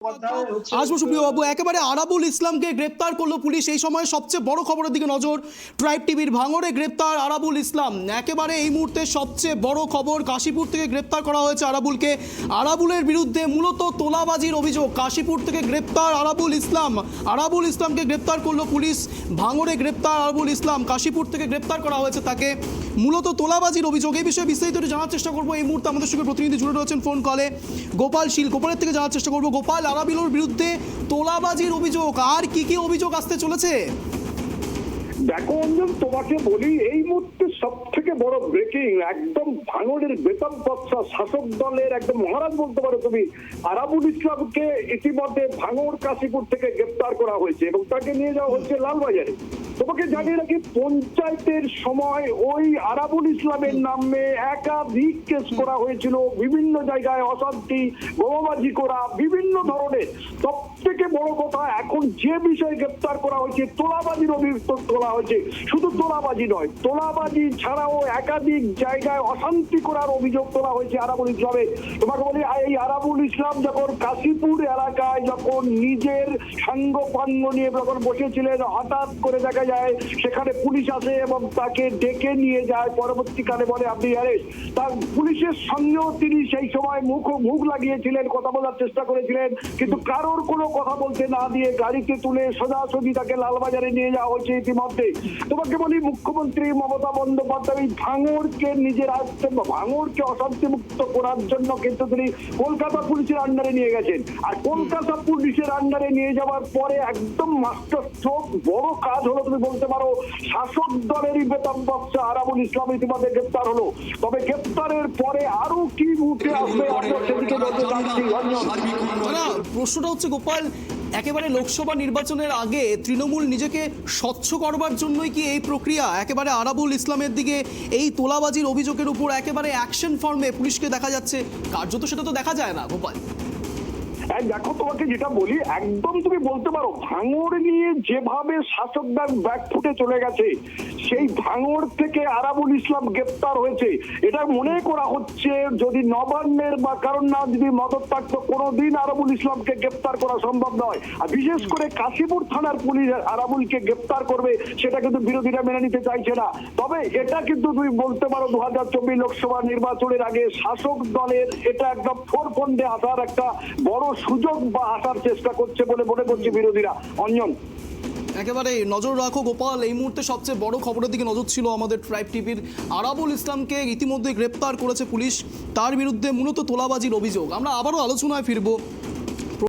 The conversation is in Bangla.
আসবো সুপ্রিয় বাবু, একেবারে আরাবুল ইসলামকে গ্রেপ্তার করলো পুলিশ। এই সময় সবচেয়ে বড় খবরের দিকে নজর। ট্রাইব টিভির ভাঙড়ে গ্রেপ্তার আরাবুল ইসলাম। একেবারে এই মুহূর্তে সবচেয়ে বড় খবর, কাশীপুর থেকে গ্রেপ্তার করা হয়েছে আরাবুলকে। আরাবুলের বিরুদ্ধে মূলত তোলাবাজির অভিযোগ। কাশীপুর থেকে গ্রেপ্তার আরাবুল ইসলাম। আরাবুল ইসলামকে গ্রেপ্তার করলো পুলিশ। ভাঙড়ে গ্রেপ্তার আরাবুল ইসলাম, কাশীপুর থেকে গ্রেপ্তার করা হয়েছে তাকে, মূলত তোলাবাজির অভিযোগ। এই বিষয়ে বিস্তারিত জানার চেষ্টা করবো। এই মুহূর্তে আমাদের সঙ্গে প্রতিনিধি জুড়ে রয়েছেন ফোন কলে গোপাল শীল। গোপালের থেকে জানার চেষ্টা করবো। গোপাল, আরাবুলের বিরুদ্ধে তোলাবাজির অভিযোগ, আর কি কি অভিযোগ আসতে চলেছে? দেখো অঞ্জন, তোমাকে বলি এই মুহূর্তে সব থেকে বড় ব্রেকিং, একদম ভাঙড়ের বেতন পত্রা শাসক দলের একদম মহারাজ বলতে পারো তুমি, আরাবুল ইসলামকে ইতিমধ্যে ভাঙড় কাশীপুর থেকে গ্রেপ্তার করা হয়েছে এবং তাকে নিয়ে যাওয়া হচ্ছে লালবাজারে। তোমাকে জানিয়ে রাখি, পঞ্চায়েতের সময় ওই আরাবুল ইসলামের নামে একাধিক কেস করা হয়েছিল, বিভিন্ন জায়গায় অশান্তি, বোমাবাজি করা, বিভিন্ন ধরনের। সব থেকে বড় কথা, এখন যে বিষয়ে গ্রেপ্তার করা হয়েছে তোলাবাজির অভিযোগ তোলা হয়েছে। শুধু তোলাবাজি নয়, তোলাবাজি ছাড়াও একাধিক জায়গায় অশান্তি করার অভিযোগ তোলা হয়েছে আরাবুল ইসলামের। তোমাকে বলি, এই আরাবুল ইসলাম যখন কাশীপুর এলাকায় যখন নিজের সাঙ্গ পাঙ্গ নিয়ে যখন বসেছিলেন, হঠাৎ করে দেখা যায় সেখানে পুলিশ আসে এবং তাকে ডেকে নিয়ে যায়। পরবর্তীকালে বলে আপনি অ্যারেস্ট। তার পুলিশের সঙ্গেও তিনি সেই সময় মুখ লাগিয়েছিলেন, কথা বলার চেষ্টা করেছিলেন, কিন্তু কারোর কোনো কথা বলতে না দিয়ে গাড়িতে তুলে সোজাসুজি তাকে লালবাজারে নিয়ে যাওয়া হয়েছে ইতিমধ্যে। তোমাকে বলি, মুখ্যমন্ত্রী মমতা বন্দ্যোপাধ্যায় ভাঙড়কে নিজের আয়ত্তে, ভাঙড়কে অশান্তি মুক্ত করার জন্য কিন্তু তিনি কলকাতা পুলিশের আন্ডারে নিয়ে গেছেন। আর কলকাতা পুলিশের আন্ডারে নিয়ে যাওয়ার পরে একদম মাস্টার স্ট্রোক বড় কাজ হলো, তুমি বলতে পারো শাসক দলেরই বেতন বাচ্চা আরাবুল ইসলাম ইতিমধ্যে গ্রেপ্তার হলো। তবে গ্রেপ্তারের পরে আরো কি উঠে আসবে সেদিকে নজর রাখছি। প্রশ্নটা হচ্ছে গোপাল, একেবারে লোকসভা নির্বাচনের আগে তৃণমূল নিজেকে স্বচ্ছ করবার জন্যই কি এই প্রক্রিয়া? একেবারে আরাবুল ইসলামের দিকে এই তোলাবাজির অভিযোগের উপর একেবারে অ্যাকশন ফর্মে পুলিশকে দেখা যাচ্ছে, কার্যত সেটা তো দেখা যায় না গোপাল। দেখো, তোমাকে যেটা বলি, একদম তুমি বলতে পারো ভাঙড় নিয়ে যেভাবে শাসকদার ব্যাক ফুটে চলে গেছে, সেই ভাঙড় থেকে আরাবুল ইসলাম গ্রেপ্তার হয়েছে। এটা মনে করা হচ্ছে যদি নবান্নের বা কারণ না যদি মদত থাকতো, কোনোদিন আরাবুল ইসলামকে গ্রেপ্তার করা সম্ভব নয়। আর বিশেষ করে কাশীপুর থানার পুলিশ আরাবুলকে গ্রেপ্তার করবে, সেটা কিন্তু বিরোধীরা মেনে নিতে চাইছে না। তবে এটা কিন্তু তুমি বলতে পারো 2024 লোকসভা নির্বাচনের আগে শাসক দলের এটা একদম ফোরফ্রন্টে আসার একটা বড় সুযোগ বা আসার চেষ্টা করছে বলে মনে করছে বিরোধীরা। অঞ্জন, একেবারে নজর রাখো গোপাল। এই মুহূর্তে সবচেয়ে বড় খবরের দিকে নজর ছিল আমাদের ট্রাইব টিভির। আরাবুল ইসলামকে ইতিমধ্যে গ্রেপ্তার করেছে পুলিশ, তার বিরুদ্ধে মূলত তোলাবাজির অভিযোগ। আমরা আবারও আলোচনায় ফিরবো।